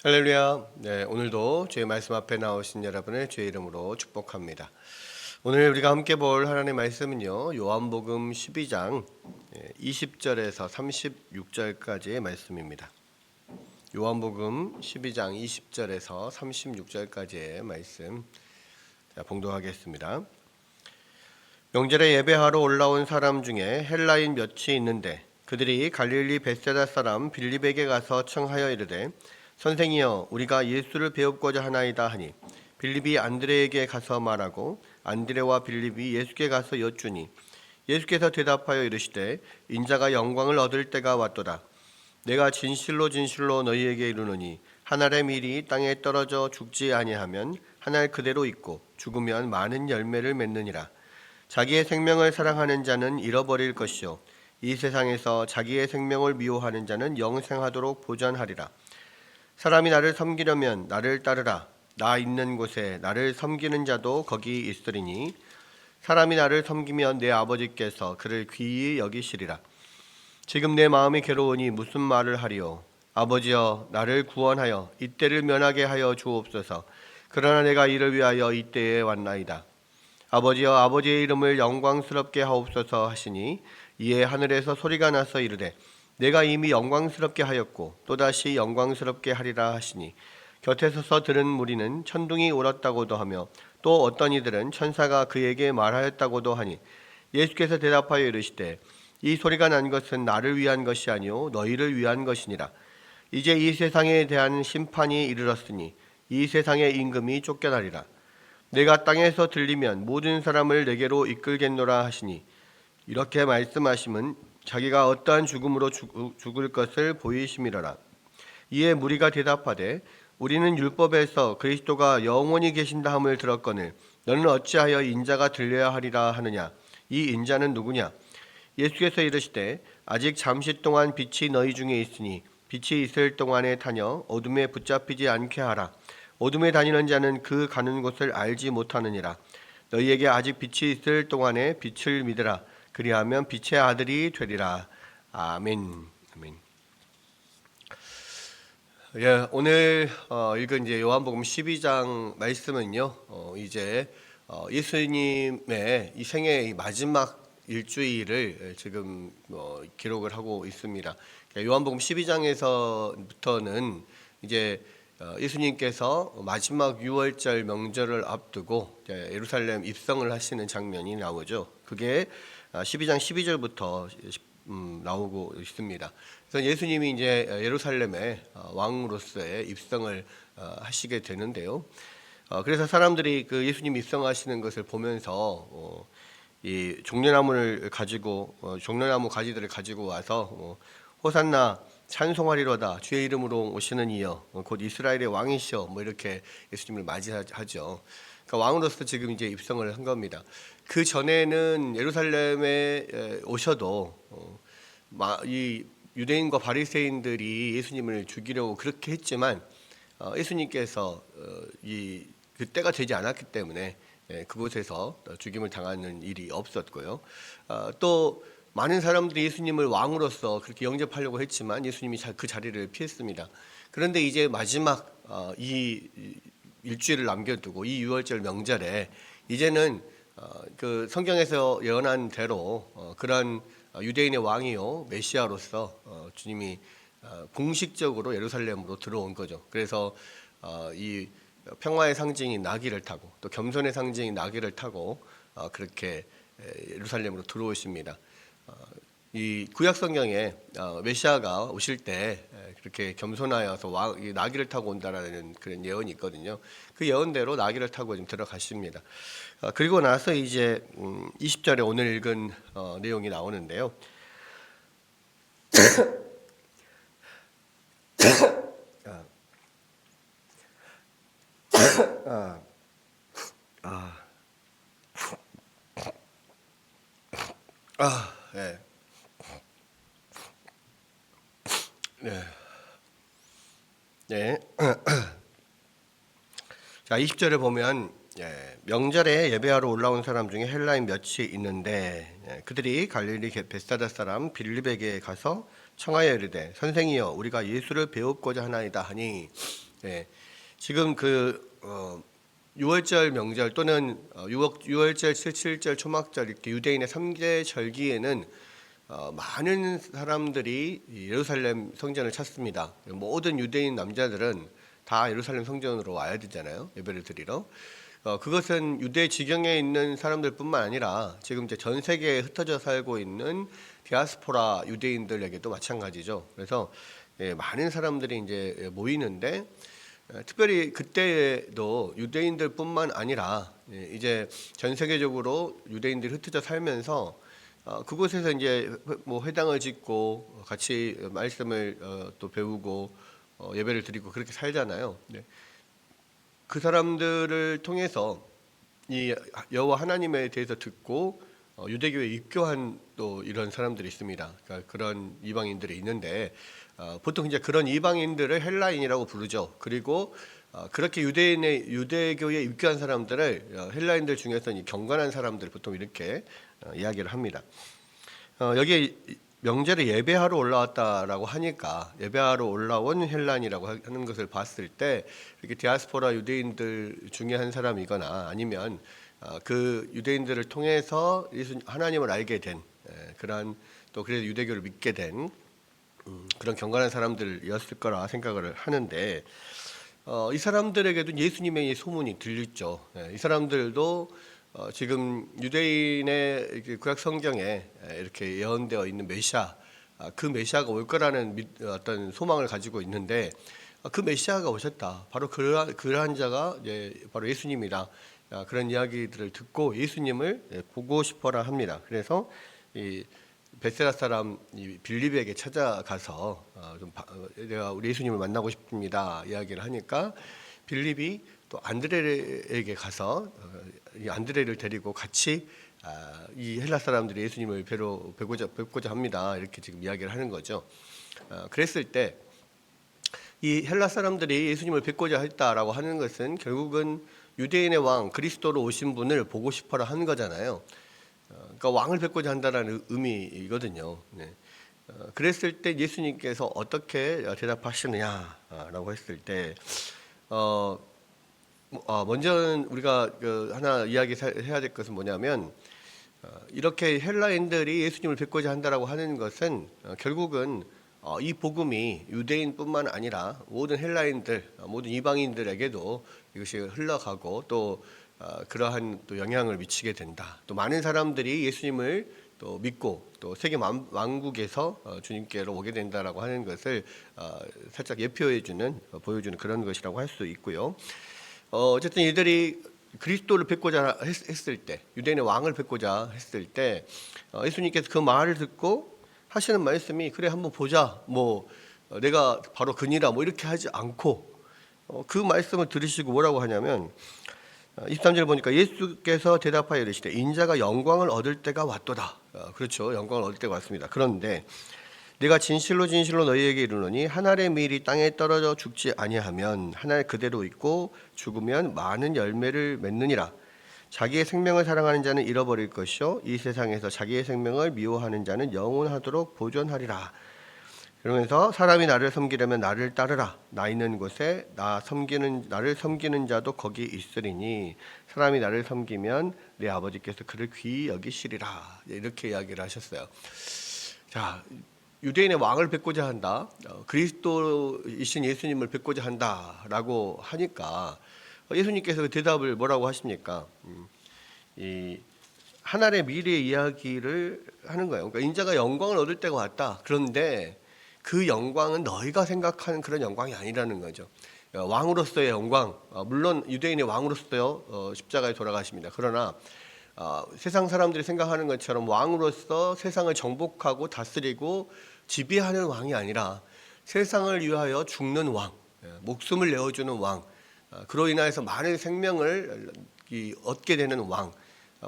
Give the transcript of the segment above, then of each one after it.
할렐루야. 네, 오늘도 주의 말씀 앞에 나오신 여러분을 주의 이름으로 축복합니다. 오늘 우리가 함께 볼 하나님의 말씀은요, 요한복음 12장 20절에서 36절까지의 말씀입니다. 요한복음 12장 20절에서 36절까지의 말씀 봉독하겠습니다. 명절에 예배하러 올라온 사람 중에 헬라인 몇이 있는데 그들이 갈릴리 벳세다 사람 빌립에게 가서 청하여 이르되 선생이여 우리가 예수를 배웁고자 하나이다 하니 빌립이 안드레에게 가서 말하고 안드레와 빌립이 예수께 가서 여쭈니 예수께서 대답하여 이르시되 인자가 영광을 얻을 때가 왔도다. 내가 진실로 진실로 너희에게 이르노니 한 알의 밀이 땅에 떨어져 죽지 아니하면 한 알 그대로 있고 죽으면 많은 열매를 맺느니라. 자기의 생명을 사랑하는 자는 잃어버릴 것이요 이 세상에서 자기의 생명을 미워하는 자는 영생하도록 보전하리라. 사람이 나를 섬기려면 나를 따르라. 나 있는 곳에 나를 섬기는 자도 거기 있으리니 사람이 나를 섬기면 내 아버지께서 그를 귀히 여기시리라. 지금 내 마음이 괴로우니 무슨 말을 하리요. 아버지여 나를 구원하여 이때를 면하게 하여 주옵소서. 그러나 내가 이를 위하여 이때에 왔나이다. 아버지여 아버지의 이름을 영광스럽게 하옵소서 하시니 이에 하늘에서 소리가 나서 이르되 내가 이미 영광스럽게 하였고 또다시 영광스럽게 하리라 하시니 곁에 서서 들은 무리는 천둥이 울었다고도 하며 또 어떤 이들은 천사가 그에게 말하였다고도 하니 예수께서 대답하여 이르시되 이 소리가 난 것은 나를 위한 것이 아니요 너희를 위한 것이니라. 이제 이 세상에 대한 심판이 이르렀으니 이 세상의 임금이 쫓겨나리라. 내가 땅에서 들리면 모든 사람을 내게로 이끌겠노라 하시니 이렇게 말씀하심은 자기가 어떠한 죽음으로 죽을 것을 보이심이로라. 이에 무리가 대답하되 우리는 율법에서 그리스도가 영원히 계신다 함을 들었거늘 너는 어찌하여 인자가 들려야 하리라 하느냐. 이 인자는 누구냐. 예수께서 이르시되 아직 잠시 동안 빛이 너희 중에 있으니 빛이 있을 동안에 다녀 어둠에 붙잡히지 않게 하라. 어둠에 다니는 자는 그 가는 곳을 알지 못하느니라. 너희에게 아직 빛이 있을 동안에 빛을 믿으라. 그리하면 빛의 아들이 되리라. 아멘. 아멘. 예, 오늘 읽은 이제 요한복음 12장 말씀은요. 이제 예수님의 이 생애의 마지막 일주일을 지금 기록을 하고 있습니다. 요한복음 12장에서부터는 이제 예수님께서 마지막 유월절 명절을 앞두고 예루살렘 입성을 하시는 장면이 나오죠. 그게 12장 12절부터 나오고 있습니다. 그래서 예수님이 이제 예루살렘의 왕으로서의 입성을 하시게 되는데요. 그래서 사람들이 그 예수님 입성하시는 것을 보면서 이 종려나무를 가지고 종려나무 가지들을 가지고 와서 호산나 찬송하리로다 주의 이름으로 오시는 이여 곧 이스라엘의 왕이시여 뭐 이렇게 예수님을 맞이하죠. 그러니까 왕으로서 지금 이제 입성을 한 겁니다. 그 전에는 예루살렘에 오셔도 이 유대인과 바리새인들이 예수님을 죽이려고 그렇게 했지만 예수님께서 이 그때가 되지 않았기 때문에 그곳에서 죽임을 당하는 일이 없었고요. 또 많은 사람들이 예수님을 왕으로서 그렇게 영접하려고 했지만 예수님이 그 자리를 피했습니다. 그런데 이제 마지막 이 일주일을 남겨두고 이 유월절 명절에 이제는 그 성경에서 예언한 대로 그런 유대인의 왕이요 메시아로서 주님이 공식적으로 예루살렘으로 들어온 거죠. 그래서 이 평화의 상징인 나귀를 타고 또 겸손의 상징인 나귀를 타고 그렇게 예루살렘으로 들어오십니다. 이 구약 성경에 메시아가 오실 때 그렇게 겸손하여서 나귀를 타고 온다라는 그런 예언이 있거든요. 그 예언대로 나귀를 타고 지금 들어가십니다. 그리고 나서 이제 20절에 오늘 읽은 내용이 나오는데요. 네. 네. 네. 자, 20절에 보면 명절에 예배하러 올라온 사람 중에 헬라인 몇이 있는데 그들이 갈릴리 벳사다 사람 빌립에게 가서 청하여 이르되 선생이여 우리가 예수를 배웁고자 하나이다 하니 예. 지금 6월절 명절 또는 6월절, 7절, 초막절 이렇게 유대인의 3대 절기에는 많은 사람들이 예루살렘 성전을 찾습니다. 모든 유대인 남자들은 다 예루살렘 성전으로 와야 되잖아요. 예배를 드리러. 그것은 유대 지경에 있는 사람들뿐만 아니라 지금 이제 전 세계에 흩어져 살고 있는 디아스포라 유대인들에게도 마찬가지죠. 그래서 많은 사람들이 이제 모이는데 특별히 그때도 유대인들뿐만 아니라 이제 전 세계적으로 유대인들이 흩어져 살면서 그곳에서 이제 뭐 회당을 짓고 같이 말씀을 또 배우고 예배를 드리고 그렇게 살잖아요. 그 사람들을 통해서 이 여호와 하나님에 대해서 듣고 유대교에 입교한 또 이런 사람들이 있습니다. 그러니까 그런 이방인들이 있는데 보통 이제 그런 이방인들을 헬라인이라고 부르죠. 그리고 그렇게 유대교에 입교한 사람들을 헬라인들 중에서 경건한 사람들 보통 이렇게 이야기를 합니다. 여기에 명절에 예배하러 올라왔다라고 하니까 예배하러 올라온 헬란이라고 하는 것을 봤을 때 이렇게 디아스포라 유대인들 중에 한 사람이거나 아니면 그 유대인들을 통해서 하나님을 알게 된 그러한 또 그래서 유대교를 믿게 된 그런 경건한 사람들이었을 거라 생각을 하는데 이 사람들에게도 예수님의 소문이 들렸죠. 이 사람들도 지금 유대인의 구약 성경에 이렇게 예언되어 있는 메시아, 그 메시아가 올 거라는 어떤 소망을 가지고 있는데 그 메시아가 오셨다. 바로 그러한 자가 바로 예수님이다. 그런 이야기들을 듣고 예수님을 보고 싶어라 합니다. 그래서 이 베세다 사람 빌립에게 찾아가서 내가 우리 예수님을 만나고 싶습니다. 이야기를 하니까 빌립이 또 안드레에게 가서 이 안드레를 데리고 같이 이 헬라 사람들이 예수님을 뵙고자 합니다. 이렇게 지금 이야기를 하는 거죠. 그랬을 때 이 헬라 사람들이 예수님을 뵙고자 했다라고 하는 것은 결국은 유대인의 왕 그리스도로 오신 분을 보고 싶어라 하는 거잖아요. 그러니까 왕을 뵙고자 한다는 의미거든요. 그랬을 때 예수님께서 어떻게 대답하시느냐라고 했을 때 먼저는 우리가 하나 이야기해야 될 것은 뭐냐면 이렇게 헬라인들이 예수님을 뵙고자 한다라고 하는 것은 결국은 이 복음이 유대인뿐만 아니라 모든 헬라인들, 모든 이방인들에게도 이것이 흘러가고 또 그러한 또 영향을 미치게 된다. 또 많은 사람들이 예수님을 또 믿고 또 세계 만국에서 주님께로 오게 된다라고 하는 것을 살짝 보여주는 그런 것이라고 할 수 있고요. 어쨌든 이들이 그리스도를 뵙고자 했을 때, 유대인의 왕을 뵙고자 했을 때 예수님께서 그 말을 듣고 하시는 말씀이 그래 한번 보자, 뭐 내가 바로 그니라 뭐 이렇게 하지 않고 그 말씀을 들으시고 뭐라고 하냐면 23절 보니까 예수께서 대답하여 이르시되 인자가 영광을 얻을 때가 왔도다. 그렇죠, 영광을 얻을 때가 왔습니다. 그런데 내가 진실로 너희에게 이르노니 한 알의 밀이 땅에 떨어져 죽지 아니하면 한 알 그대로 있고 죽으면 많은 열매를 맺느니라. 자기의 생명을 사랑하는 자는 잃어버릴 것이요 이 세상에서 자기의 생명을 미워하는 자는 영원하도록 보존하리라. 그러면서 사람이 나를 섬기려면 나를 따르라. 나 있는 곳에 나를 섬기는 자도 거기 있으리니 사람이 나를 섬기면 내 아버지께서 그를 귀히 여기시리라. 이렇게 이야기를 하셨어요. 자, 유대인의 왕을 뵙고자 한다, 그리스도이신 예수님을 뵙고자 한다라고 하니까 예수님께서 그 대답을 뭐라고 하십니까? 이 하늘의 미래의 이야기를 하는 거예요. 그러니까 인자가 영광을 얻을 때가 왔다. 그런데 그 영광은 너희가 생각하는 그런 영광이 아니라는 거죠. 왕으로서의 영광, 물론 유대인의 왕으로서요 십자가에 돌아가십니다. 그러나 세상 사람들이 생각하는 것처럼 왕으로서 세상을 정복하고 다스리고 지배하는 왕이 아니라 세상을 위하여 죽는 왕, 목숨을 내어주는 왕, 그로 인하여서 많은 생명을 얻게 되는 왕,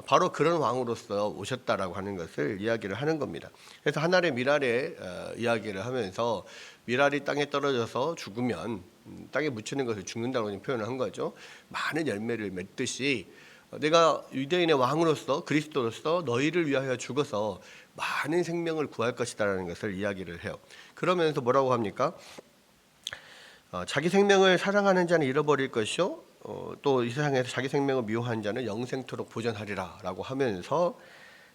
바로 그런 왕으로서 오셨다라고 하는 것을 이야기를 하는 겁니다. 그래서 하늘의 미랄의 이야기를 하면서 미랄이 땅에 떨어져서 죽으면 땅에 묻히는 것을 죽는다고 표현을 한 거죠. 많은 열매를 맺듯이 내가 유대인의 왕으로서 그리스도로서 너희를 위하여 죽어서 많은 생명을 구할 것이다라는 것을 이야기를 해요. 그러면서 뭐라고 합니까? 자기 생명을 사랑하는 자는 잃어버릴 것이요 또 이 세상에서 자기 생명을 미워하는 자는 영생토록 보존하리라라고 하면서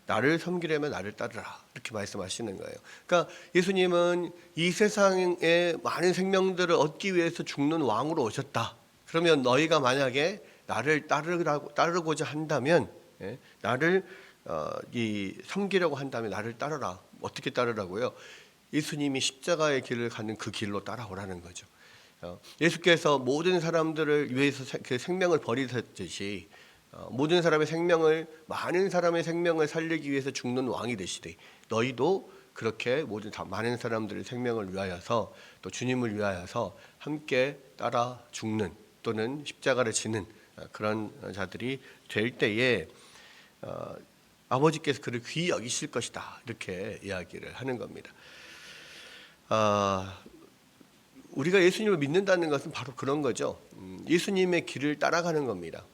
나를 섬기려면 나를 따르라 이렇게 말씀하시는 거예요. 그러니까 예수님은 이 세상에 많은 생명들을 얻기 위해서 죽는 왕으로 오셨다. 그러면 너희가 만약에 나를 따르고자 한다면, 나를 섬기려고 한다면 나를 따르라. 어떻게 따르라고요? 예수님이 십자가의 길을 가는 그 길로 따라오라는 거죠. 예수께서 모든 사람들을 위해서 그 생명을 버리셨듯이 모든 사람의 생명을 많은 사람의 생명을 살리기 위해서 죽는 왕이 되시되 너희도 그렇게 많은 사람들의 생명을 위하여서 또 주님을 위하여서 함께 따라 죽는 또는 십자가를 지는 그런 자들이 될 때에 아버지께서 그를 귀히 여기실 것이다 이렇게 이야기를 하는 겁니다. 우리가 예수님을 믿는다는 것은 바로 그런 거죠. 예수님의 길을 따라가는 겁니다.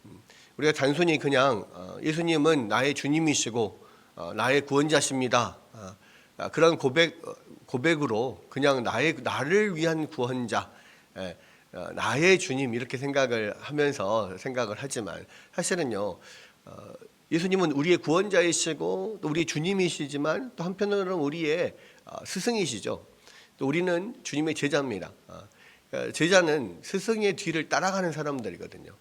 우리가 단순히 그냥 예수님은 나의 주님이시고 나의 구원자십니다. 그런 고백으로 그냥 나를 위한 구원자, 나의 주님 이렇게 생각을 하지만 사실은요, 예수님은 우리의 구원자이시고 또 우리의 주님이시지만 또 한편으로는 우리의 스승이시죠. 또 우리는 주님의 제자입니다. 제자는 스승의 뒤를 따라가는 사람들이거든요.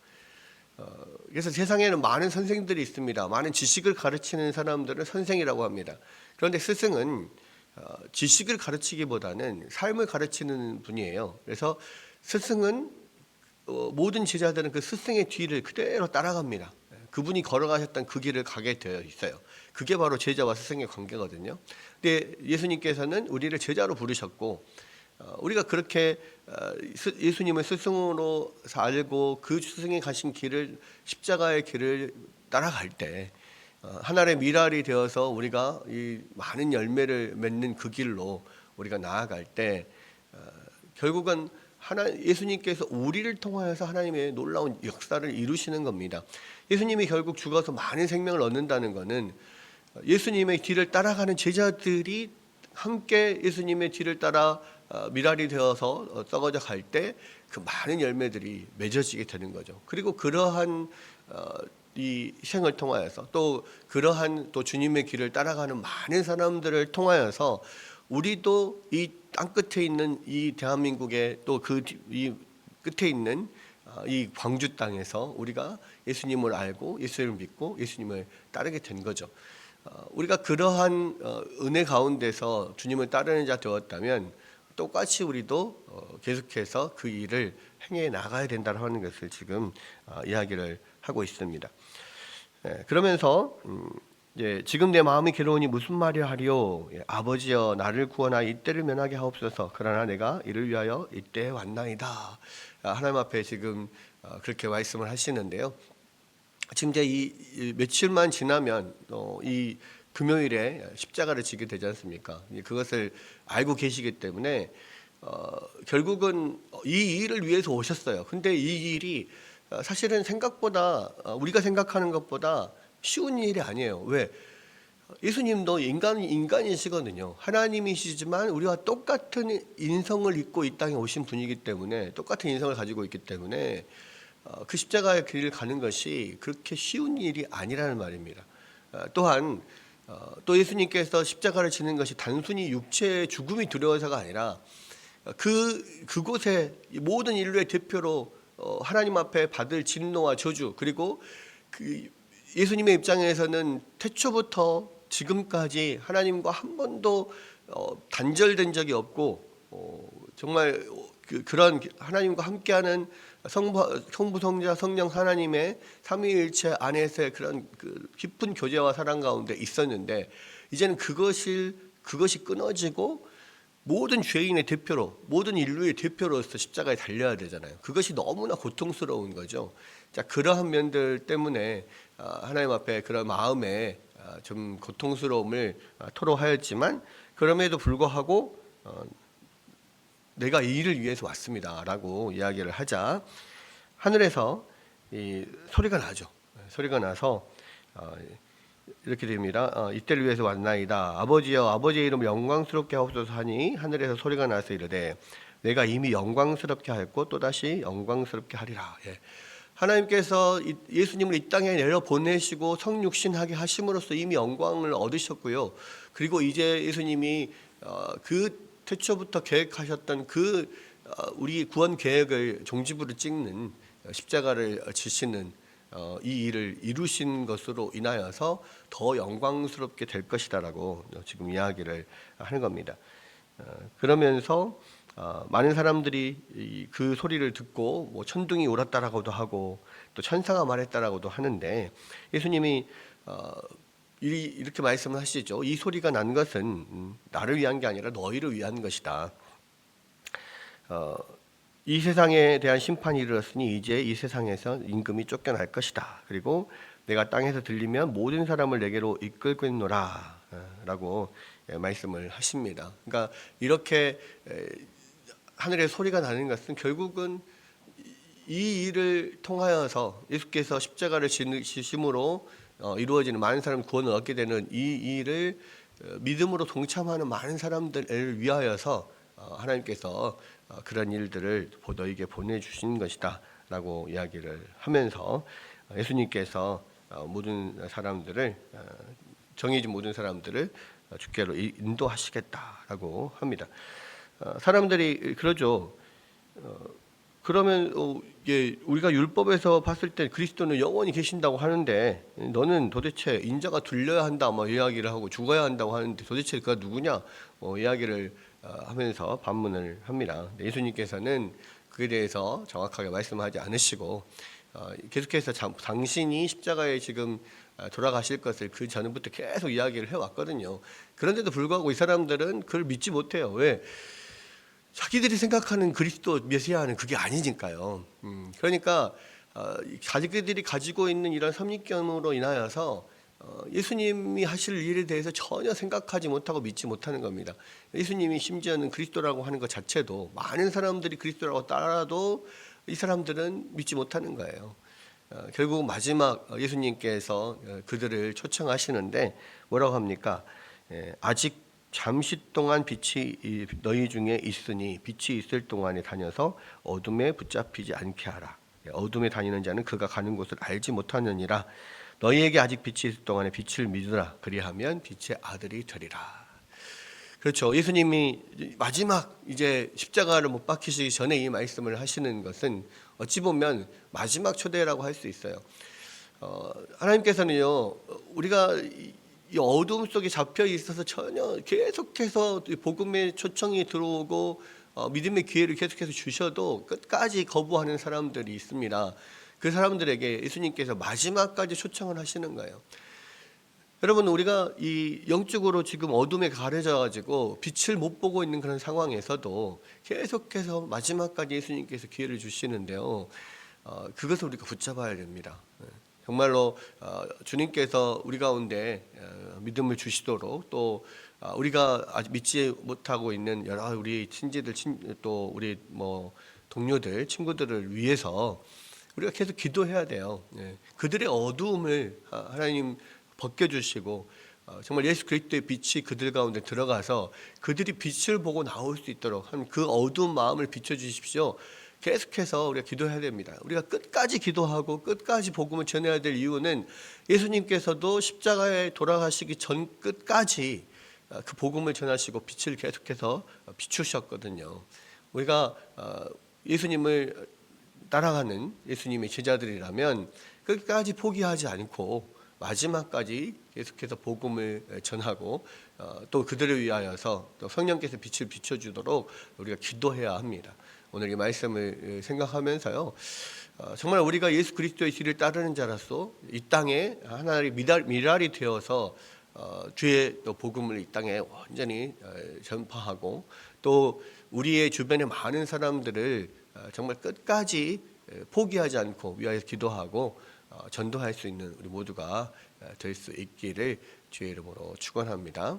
그래서 세상에는 많은 선생들이 있습니다. 많은 지식을 가르치는 사람들은 선생이라고 합니다. 그런데 스승은 지식을 가르치기보다는 삶을 가르치는 분이에요. 그래서 스승은 모든 제자들은 그 스승의 뒤를 그대로 따라갑니다. 그분이 걸어가셨던 그 길을 가게 되어 있어요. 그게 바로 제자와 스승의 관계거든요. 근데 예수님께서는 우리를 제자로 부르셨고 우리가 그렇게 예수님을 스승으로 알고 그 스승이 가신 길을 십자가의 길을 따라갈 때 하나님의 미랄이 되어서 우리가 이 많은 열매를 맺는 그 길로 우리가 나아갈 때 결국은 예수님께서 우리를 통하여서 하나님의 놀라운 역사를 이루시는 겁니다. 예수님이 결국 죽어서 많은 생명을 얻는다는 것은 예수님의 뒤를 따라가는 제자들이 함께 예수님의 뒤를 따라 미랄이 되어서 썩어져 갈 때 그 많은 열매들이 맺어지게 되는 거죠. 그리고 그러한 이 생을 통하여서 또 그러한 또 주님의 길을 따라가는 많은 사람들을 통하여서 우리도 이 땅 끝에 있는 이 대한민국의 또 이 끝에 있는 이 광주 땅에서 우리가 예수님을 알고 예수님을 믿고 예수님을 따르게 된 거죠. 우리가 그러한 은혜 가운데서 주님을 따르는 자 되었다면 똑같이 우리도 계속해서 그 일을 행해 나가야 된다는 것을 지금 이야기를 하고 있습니다. 그러면서 지금 내 마음이 괴로우니 무슨 말이여 하리요. 아버지여 나를 구원하여 이때를 면하게 하옵소서. 그러나 내가 이를 위하여 이때에 왔나이다. 하나님 앞에 지금 그렇게 말씀을 하시는데요. 지금 이제 이 며칠만 지나면 이 금요일에 십자가를 지게 되지 않습니까? 그것을 알고 계시기 때문에 결국은 이 일을 위해서 오셨어요. 근데 이 일이 사실은 생각보다 우리가 생각하는 것보다 쉬운 일이 아니에요. 왜? 예수님도 인간이시거든요. 하나님이시지만 우리와 똑같은 인성을 입고 이 땅에 오신 분이기 때문에 똑같은 인성을 가지고 있기 때문에 그 십자가의 길을 가는 것이 그렇게 쉬운 일이 아니라는 말입니다. 또한 또 예수님께서 십자가를 지는 것이 단순히 육체의 죽음이 두려워서가 아니라 그곳에 모든 인류의 대표로 하나님 앞에 받을 진노와 저주 그리고 그 예수님의 입장에서는 태초부터 지금까지 하나님과 한 번도 단절된 적이 없고 정말 그런 하나님과 함께하는 성부 성자 성령 하나님의 삼위일체 안에서의 그런 깊은 교제와 사랑 가운데 있었는데 이제는 그것이 끊어지고 모든 죄인의 대표로 모든 인류의 대표로서 십자가에 달려야 되잖아요. 그것이 너무나 고통스러운 거죠. 자, 그러한 면들 때문에 하나님 앞에 그런 마음에 좀 고통스러움을 토로하였지만 그럼에도 불구하고 내가 이 일을 위해서 왔습니다라고 이야기를 하자 하늘에서 이 소리가 나죠. 소리가 나서 이렇게 됩니다. 이때를 위해서 왔나이다. 아버지여 아버지의 이름을 영광스럽게 하옵소서 하니 하늘에서 소리가 나서 이르되 내가 이미 영광스럽게 하였고 또다시 영광스럽게 하리라. 예. 하나님께서 예수님을 이 땅에 내려 보내시고 성육신하게 하심으로써 이미 영광을 얻으셨고요. 그리고 이제 예수님이 그 태초부터 계획하셨던 우리 구원 계획을 종지부를 찍는 십자가를 지시는 이 일을 이루신 것으로 인하여서 더 영광스럽게 될 것이다라고 지금 이야기를 하는 겁니다. 그러면서 많은 사람들이 그 소리를 듣고 뭐 천둥이 울었다라고도 하고 또 천사가 말했다라고도 하는데, 예수님이 이렇게 말씀을 하시죠. 이 소리가 난 것은 나를 위한 게 아니라 너희를 위한 것이다. 이 세상에 대한 심판이 이르렀으니 이제 이 세상에서 임금이 쫓겨날 것이다. 그리고 내가 땅에서 들리면 모든 사람을 내게로 이끌겠노라 라고 말씀을 하십니다. 그러니까 이렇게 하늘의 소리가 나는 것은 결국은 이 일을 통하여서 예수께서 십자가를 지심으로 이루어지는 많은 사람 구원을 얻게 되는 이 일을 믿음으로 동참하는 많은 사람들을 위하여서 하나님께서 그런 일들을 너에게 보내주신 것이다 라고 이야기를 하면서 예수님께서 모든 사람들을 정해진 모든 사람들을 주께로 인도하시겠다라고 합니다. 사람들이 그러죠. 그러면 우리가 율법에서 봤을 때 그리스도는 영원히 계신다고 하는데 너는 도대체 인자가 들려야 한다 뭐 이야기를 하고 죽어야 한다고 하는데 도대체 그가 누구냐 이야기를 하면서 반문을 합니다. 예수님께서는 그에 대해서 정확하게 말씀하지 않으시고 계속해서 당신이 십자가에 지금 돌아가실 것을 그 전부터 계속 이야기를 해왔거든요. 그런데도 불구하고 이 사람들은 그걸 믿지 못해요. 왜? 자기들이 생각하는 그리스도 메시아는 그게 아니니까요. 그러니까 자기들이 가지고 있는 이런 선입견으로 인하여서 예수님이 하실 일에 대해서 전혀 생각하지 못하고 믿지 못하는 겁니다. 예수님이 심지어는 그리스도라고 하는 것 자체도 많은 사람들이 그리스도라고 따라도 이 사람들은 믿지 못하는 거예요. 결국 마지막 예수님께서 그들을 초청하시는데 뭐라고 합니까? 아직 잠시 동안 빛이 너희 중에 있으니 빛이 있을 동안에 다녀서 어둠에 붙잡히지 않게 하라. 어둠에 다니는 자는 그가 가는 곳을 알지 못하느니라. 너희에게 아직 빛이 있을 동안에 빛을 믿으라. 그리하면 빛의 아들이 되리라. 그렇죠. 예수님이 마지막 이제 십자가를 못 박히시기 전에 이 말씀을 하시는 것은 어찌 보면 마지막 초대라고 할 수 있어요. 하나님께서는요, 우리가 이 어둠 속에 잡혀 있어서 전혀 계속해서 복음의 초청이 들어오고 믿음의 기회를 계속해서 주셔도 끝까지 거부하는 사람들이 있습니다. 그 사람들에게 예수님께서 마지막까지 초청을 하시는 거예요. 여러분, 우리가 이 영적으로 지금 어둠에 가려져 가지고 빛을 못 보고 있는 그런 상황에서도 계속해서 마지막까지 예수님께서 기회를 주시는데요, 그것을 우리가 붙잡아야 됩니다. 정말로 주님께서 우리 가운데 믿음을 주시도록, 또 우리가 아직 믿지 못하고 있는 여러 우리 친지들, 또 우리 동료들, 친구들을 위해서 우리가 계속 기도해야 돼요. 그들의 어두움을 하나님 벗겨주시고 정말 예수 그리스도의 빛이 그들 가운데 들어가서 그들이 빛을 보고 나올 수 있도록 한 그 어두운 마음을 비춰주십시오. 계속해서 우리가 기도해야 됩니다. 우리가 끝까지 기도하고 끝까지 복음을 전해야 될 이유는 예수님께서도 십자가에 돌아가시기 전 끝까지 그 복음을 전하시고 빛을 계속해서 비추셨거든요. 우리가 예수님을 따라가는 예수님의 제자들이라면 끝까지 포기하지 않고 마지막까지 계속해서 복음을 전하고 또 그들을 위하여서 또 성령께서 빛을 비춰주도록 우리가 기도해야 합니다. 오늘 이 말씀을 생각하면서요, 정말 우리가 예수 그리스도의 길을 따르는 자로서 이 땅에 하나의 미랄이 되어서 주의 또 복음을 이 땅에 완전히 전파하고 또 우리의 주변의 많은 사람들을 정말 끝까지 포기하지 않고 위하여서 기도하고 전도할 수 있는 우리 모두가 될 수 있기를 주의 이름으로 축원합니다.